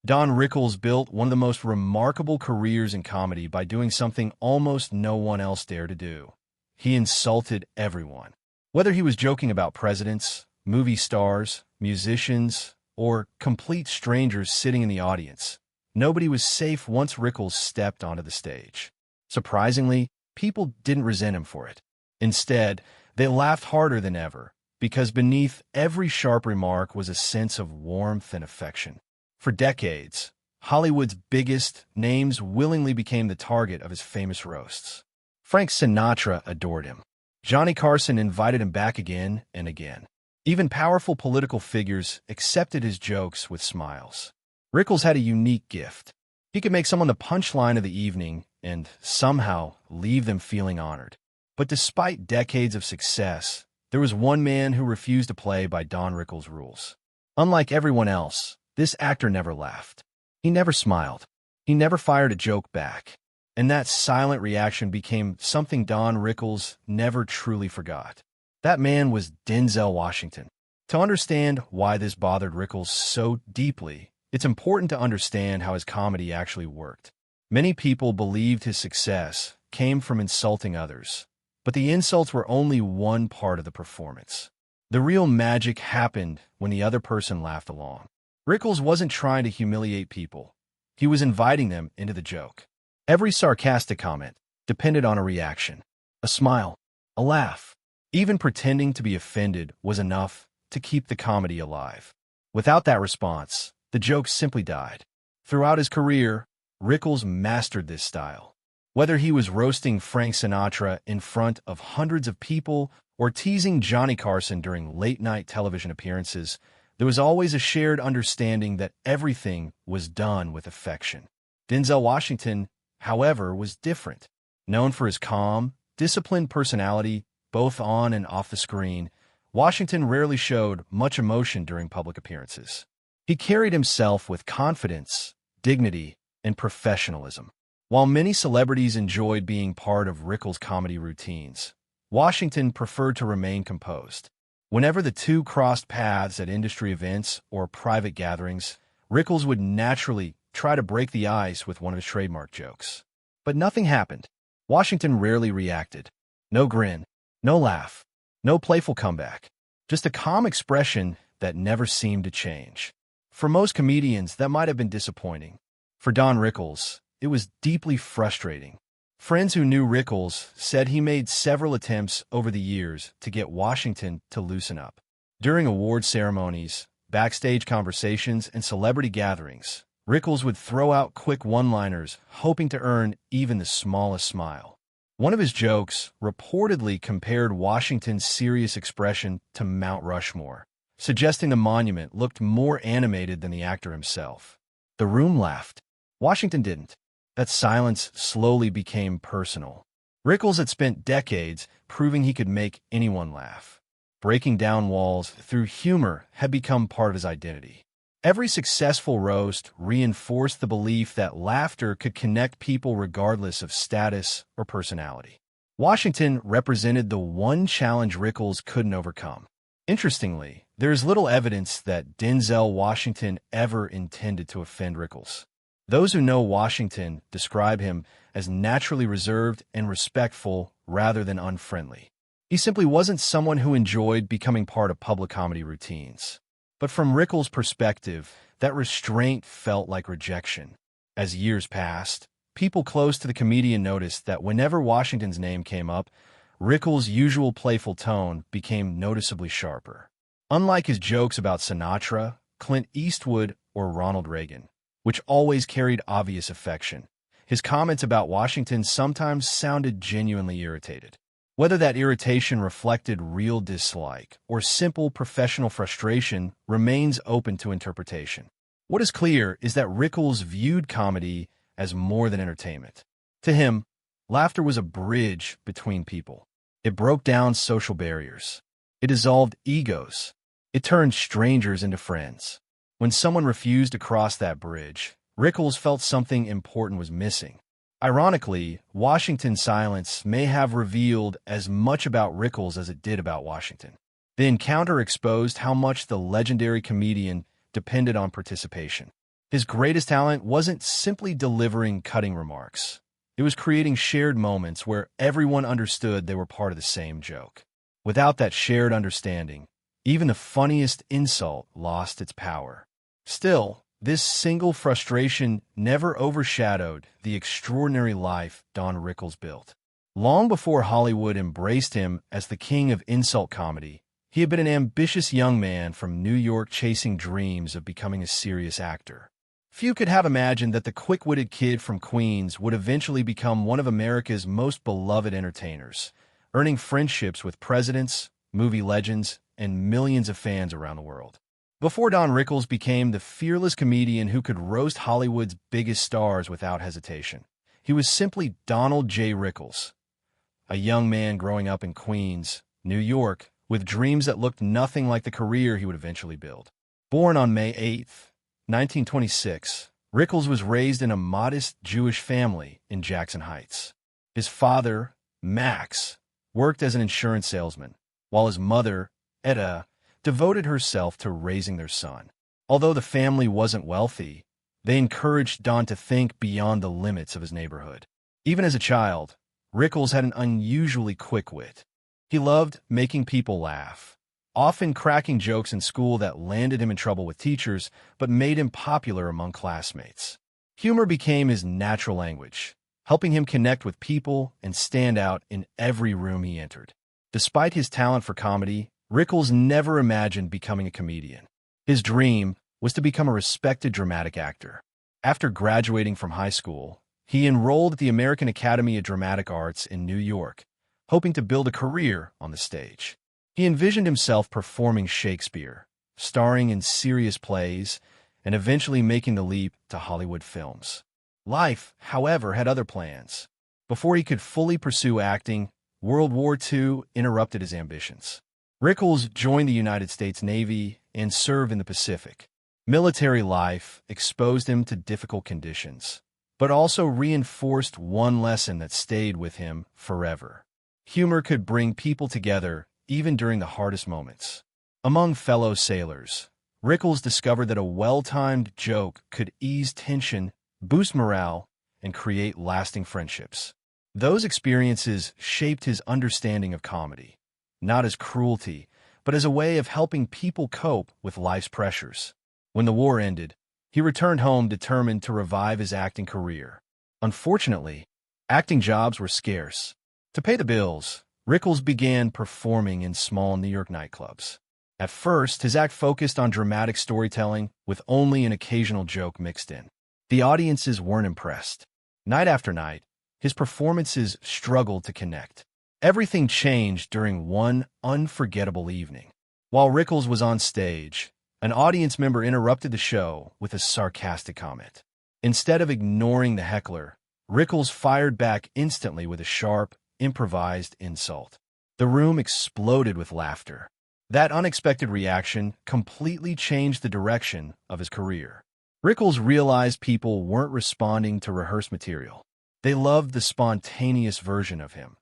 Don Rickles built one of the most remarkable careers in comedy by doing something almost no one else dared to do. He insulted everyone. Whether he was joking about presidents, movie stars, musicians, or complete strangers sitting in the audience, nobody was safe once Rickles stepped onto the stage. Surprisingly, people didn't resent him for it. Instead, they laughed harder than ever, because beneath every sharp remark was a sense of warmth and affection. For decades, Hollywood's biggest names willingly became the target of his famous roasts. Frank Sinatra adored him. Johnny Carson invited him back again and again. Even powerful political figures accepted his jokes with smiles. Rickles had a unique gift. He could make someone the punchline of the evening and somehow leave them feeling honored. But despite decades of success, there was one man who refused to play by Don Rickles' rules. Unlike everyone else, this actor never laughed. He never smiled. He never fired a joke back. And that silent reaction became something Don Rickles never truly forgot. That man was Denzel Washington. To understand why this bothered Rickles so deeply, it's important to understand how his comedy actually worked. Many people believed his success came from insulting others, but the insults were only one part of the performance. The real magic happened when the other person laughed along. Rickles wasn't trying to humiliate people. He was inviting them into the joke. Every sarcastic comment depended on a reaction, a smile, a laugh. Even pretending to be offended was enough to keep the comedy alive. Without that response, the joke simply died. Throughout his career, Rickles mastered this style. Whether he was roasting Frank Sinatra in front of hundreds of people or teasing Johnny Carson during late-night television appearances, there was always a shared understanding that everything was done with affection. Denzel Washington, however, was different. Known for his calm, disciplined personality, both on and off the screen, Washington rarely showed much emotion during public appearances. He carried himself with confidence, dignity, and professionalism. While many celebrities enjoyed being part of Rickles' comedy routines, Washington preferred to remain composed. Whenever the two crossed paths at industry events or private gatherings, Rickles would naturally try to break the ice with one of his trademark jokes. But nothing happened. Washington rarely reacted. No grin, no laugh, no playful comeback. Just a calm expression that never seemed to change. For most comedians, that might have been disappointing. For Don Rickles, it was deeply frustrating. Friends who knew Rickles said he made several attempts over the years to get Washington to loosen up. During award ceremonies, backstage conversations, and celebrity gatherings, Rickles would throw out quick one-liners, hoping to earn even the smallest smile. One of his jokes reportedly compared Washington's serious expression to Mount Rushmore, suggesting the monument looked more animated than the actor himself. The room laughed. Washington didn't. That silence slowly became personal. Rickles had spent decades proving he could make anyone laugh. Breaking down walls through humor had become part of his identity. Every successful roast reinforced the belief that laughter could connect people regardless of status or personality. Washington represented the one challenge Rickles couldn't overcome. Interestingly, there is little evidence that Denzel Washington ever intended to offend Rickles. Those who know Washington describe him as naturally reserved and respectful rather than unfriendly. He simply wasn't someone who enjoyed becoming part of public comedy routines. But from Rickles' perspective, that restraint felt like rejection. As years passed, people close to the comedian noticed that whenever Washington's name came up, Rickles' usual playful tone became noticeably sharper. Unlike his jokes about Sinatra, Clint Eastwood, or Ronald Reagan, which always carried obvious affection, his comments about Washington sometimes sounded genuinely irritated. Whether that irritation reflected real dislike or simple professional frustration remains open to interpretation. What is clear is that Rickles viewed comedy as more than entertainment. To him, laughter was a bridge between people. It broke down social barriers. It dissolved egos. It turned strangers into friends. When someone refused to cross that bridge, Rickles felt something important was missing. Ironically, Washington's silence may have revealed as much about Rickles as it did about Washington. The encounter exposed how much the legendary comedian depended on participation. His greatest talent wasn't simply delivering cutting remarks. It was creating shared moments where everyone understood they were part of the same joke. Without that shared understanding, even the funniest insult lost its power. Still, this single frustration never overshadowed the extraordinary life Don Rickles built. Long before Hollywood embraced him as the king of insult comedy, he had been an ambitious young man from New York chasing dreams of becoming a serious actor. Few could have imagined that the quick-witted kid from Queens would eventually become one of America's most beloved entertainers, earning friendships with presidents, movie legends, and millions of fans around the world. Before Don Rickles became the fearless comedian who could roast Hollywood's biggest stars without hesitation, he was simply Donald J. Rickles, a young man growing up in Queens, New York, with dreams that looked nothing like the career he would eventually build. Born on May 8, 1926, Rickles was raised in a modest Jewish family in Jackson Heights. His father, Max, worked as an insurance salesman, while his mother, Etta, devoted herself to raising their son. Although the family wasn't wealthy, they encouraged Don to think beyond the limits of his neighborhood. Even as a child, Rickles had an unusually quick wit. He loved making people laugh, often cracking jokes in school that landed him in trouble with teachers but made him popular among classmates. Humor became his natural language, helping him connect with people and stand out in every room he entered. Despite his talent for comedy, Rickles never imagined becoming a comedian. His dream was to become a respected dramatic actor. After graduating from high school, he enrolled at the American Academy of Dramatic Arts in New York, hoping to build a career on the stage. He envisioned himself performing Shakespeare, starring in serious plays, and eventually making the leap to Hollywood films. Life, however, had other plans. Before he could fully pursue acting, World War II interrupted his ambitions. Rickles joined the United States Navy and served in the Pacific. Military life exposed him to difficult conditions, but also reinforced one lesson that stayed with him forever. Humor could bring people together even during the hardest moments. Among fellow sailors, Rickles discovered that a well-timed joke could ease tension, boost morale, and create lasting friendships. Those experiences shaped his understanding of comedy, not as cruelty, but as a way of helping people cope with life's pressures. When the war ended, he returned home determined to revive his acting career. Unfortunately, acting jobs were scarce. To pay the bills, Rickles began performing in small New York nightclubs. At first, his act focused on dramatic storytelling with only an occasional joke mixed in. The audiences weren't impressed. Night after night, his performances struggled to connect. Everything changed during one unforgettable evening. While Rickles was on stage, an audience member interrupted the show with a sarcastic comment. Instead of ignoring the heckler, Rickles fired back instantly with a sharp, improvised insult. The room exploded with laughter. That unexpected reaction completely changed the direction of his career. Rickles realized people weren't responding to rehearsed material. They loved the spontaneous version of him,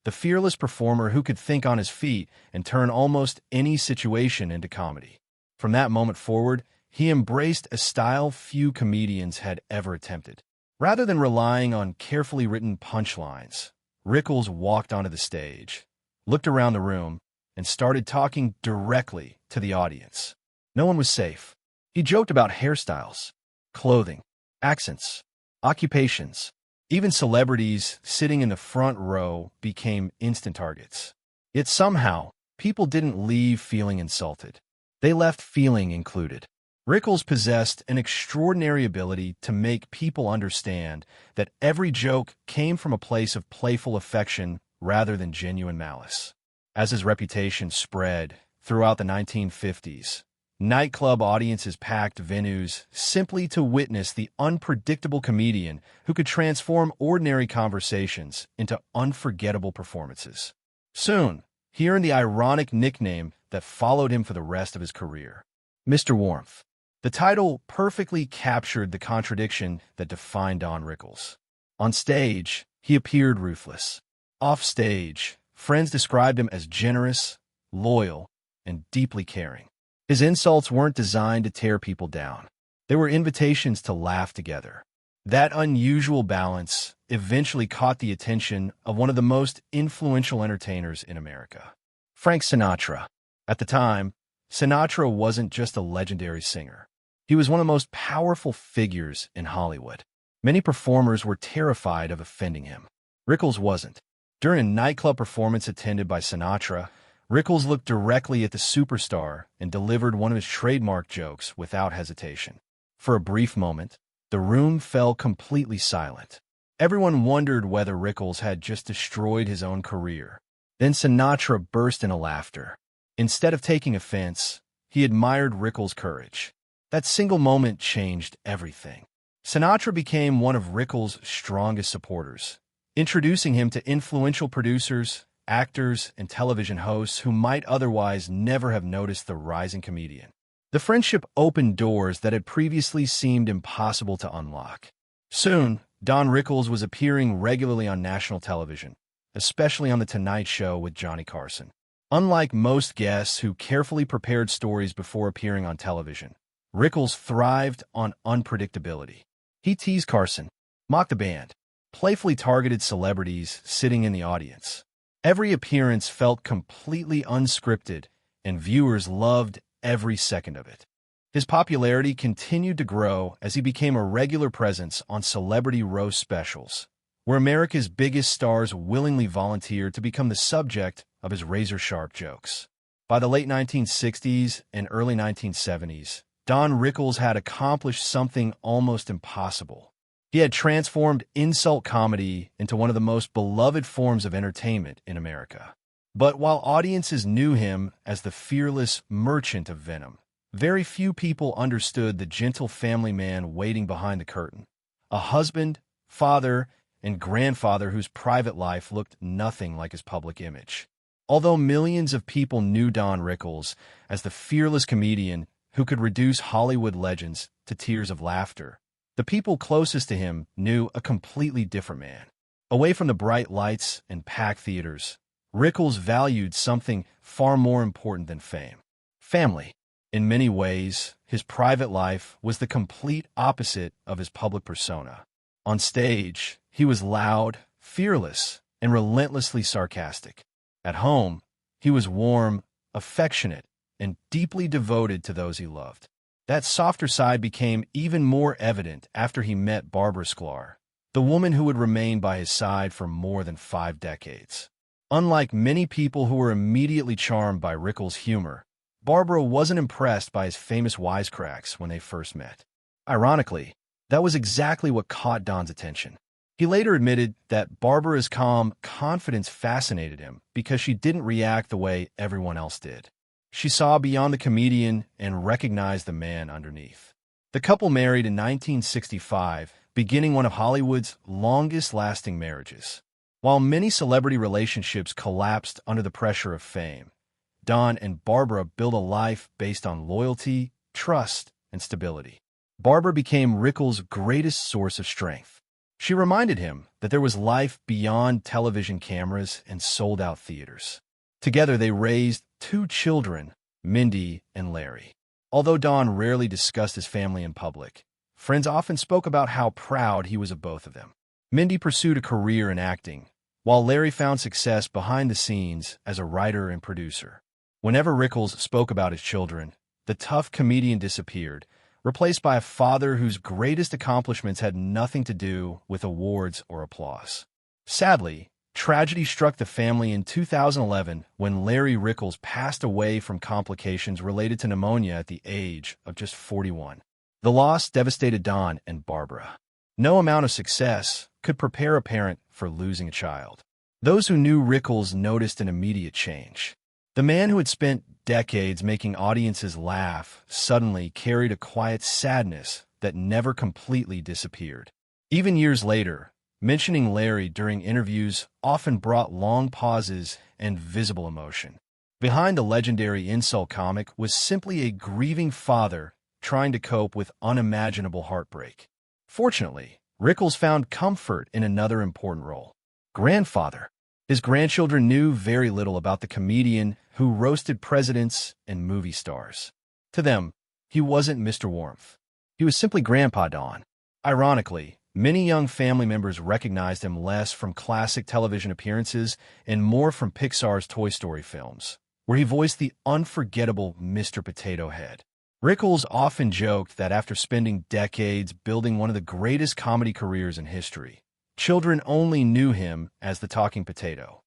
the fearless performer who could think on his feet and turn almost any situation into comedy. From that moment forward, he embraced a style few comedians had ever attempted. Rather than relying on carefully written punchlines, Rickles walked onto the stage, looked around the room, and started talking directly to the audience. No one was safe. He joked about hairstyles, clothing, accents, occupations. Even celebrities sitting in the front row became instant targets. Yet somehow, people didn't leave feeling insulted. They left feeling included. Rickles possessed an extraordinary ability to make people understand that every joke came from a place of playful affection rather than genuine malice. As his reputation spread throughout the 1950s, nightclub audiences packed venues simply to witness the unpredictable comedian who could transform ordinary conversations into unforgettable performances. Soon, he earned the ironic nickname that followed him for the rest of his career, Mr. Warmth. The title perfectly captured the contradiction that defined Don Rickles. On stage, he appeared ruthless. Off stage, friends described him as generous, loyal, and deeply caring. His insults weren't designed to tear people down. They were invitations to laugh together. That unusual balance eventually caught the attention of one of the most influential entertainers in America, Frank Sinatra. At the time, Sinatra wasn't just a legendary singer. He was one of the most powerful figures in Hollywood. Many performers were terrified of offending him. Rickles wasn't. During a nightclub performance attended by Sinatra, Rickles looked directly at the superstar and delivered one of his trademark jokes without hesitation. For a brief moment, the room fell completely silent. Everyone wondered whether Rickles had just destroyed his own career. Then Sinatra burst into laughter. Instead of taking offense, he admired Rickles' courage. That single moment changed everything. Sinatra became one of Rickles' strongest supporters, introducing him to influential producers, actors, and television hosts who might otherwise never have noticed the rising comedian. The friendship opened doors that had previously seemed impossible to unlock. Soon, Don Rickles was appearing regularly on national television, especially on The Tonight Show with Johnny Carson. Unlike most guests who carefully prepared stories before appearing on television, Rickles thrived on unpredictability. He teased Carson, mocked the band, playfully targeted celebrities sitting in the audience. Every appearance felt completely unscripted, and viewers loved every second of it. His popularity continued to grow as he became a regular presence on celebrity roast specials, where America's biggest stars willingly volunteered to become the subject of his razor-sharp jokes. By the late 1960s and early 1970s, Don Rickles had accomplished something almost impossible. He had transformed insult comedy into one of the most beloved forms of entertainment in America. But while audiences knew him as the fearless merchant of venom, very few people understood the gentle family man waiting behind the curtain, a husband, father, and grandfather whose private life looked nothing like his public image. Although millions of people knew Don Rickles as the fearless comedian who could reduce Hollywood legends to tears of laughter, the people closest to him knew a completely different man. Away from the bright lights and packed theaters, Rickles valued something far more important than fame: family. In many ways, his private life was the complete opposite of his public persona. On stage, he was loud, fearless, and relentlessly sarcastic. At home, he was warm, affectionate, and deeply devoted to those he loved. That softer side became even more evident after he met Barbara Sklar, the woman who would remain by his side for more than 5 decades. Unlike many people who were immediately charmed by Rickles' humor, Barbara wasn't impressed by his famous wisecracks when they first met. Ironically, that was exactly what caught Don's attention. He later admitted that Barbara's calm confidence fascinated him because she didn't react the way everyone else did. She saw beyond the comedian and recognized the man underneath. The couple married in 1965, beginning one of Hollywood's longest-lasting marriages. While many celebrity relationships collapsed under the pressure of fame, Don and Barbara built a life based on loyalty, trust, and stability. Barbara became Rickles' greatest source of strength. She reminded him that there was life beyond television cameras and sold-out theaters. Together, they raised 2 children, Mindy and Larry. Although Don rarely discussed his family in public, friends often spoke about how proud he was of both of them. Mindy pursued a career in acting, while Larry found success behind the scenes as a writer and producer. Whenever Rickles spoke about his children, the tough comedian disappeared, replaced by a father whose greatest accomplishments had nothing to do with awards or applause. Sadly, tragedy struck the family in 2011 when Larry Rickles passed away from complications related to pneumonia at the age of just 41. The loss devastated Don and Barbara. No amount of success could prepare a parent for losing a child. Those who knew Rickles noticed an immediate change. The man who had spent decades making audiences laugh suddenly carried a quiet sadness that never completely disappeared. Even years later, mentioning Larry during interviews often brought long pauses and visible emotion. Behind the legendary insult comic was simply a grieving father trying to cope with unimaginable heartbreak. Fortunately, Rickles found comfort in another important role: grandfather. His grandchildren knew very little about the comedian who roasted presidents and movie stars. To them, he wasn't Mr. Warmth. He was simply Grandpa Don. Ironically, many young family members recognized him less from classic television appearances and more from Pixar's Toy Story films, where he voiced the unforgettable Mr. Potato Head. Rickles often joked that after spending decades building one of the greatest comedy careers in history, children only knew him as the talking potato.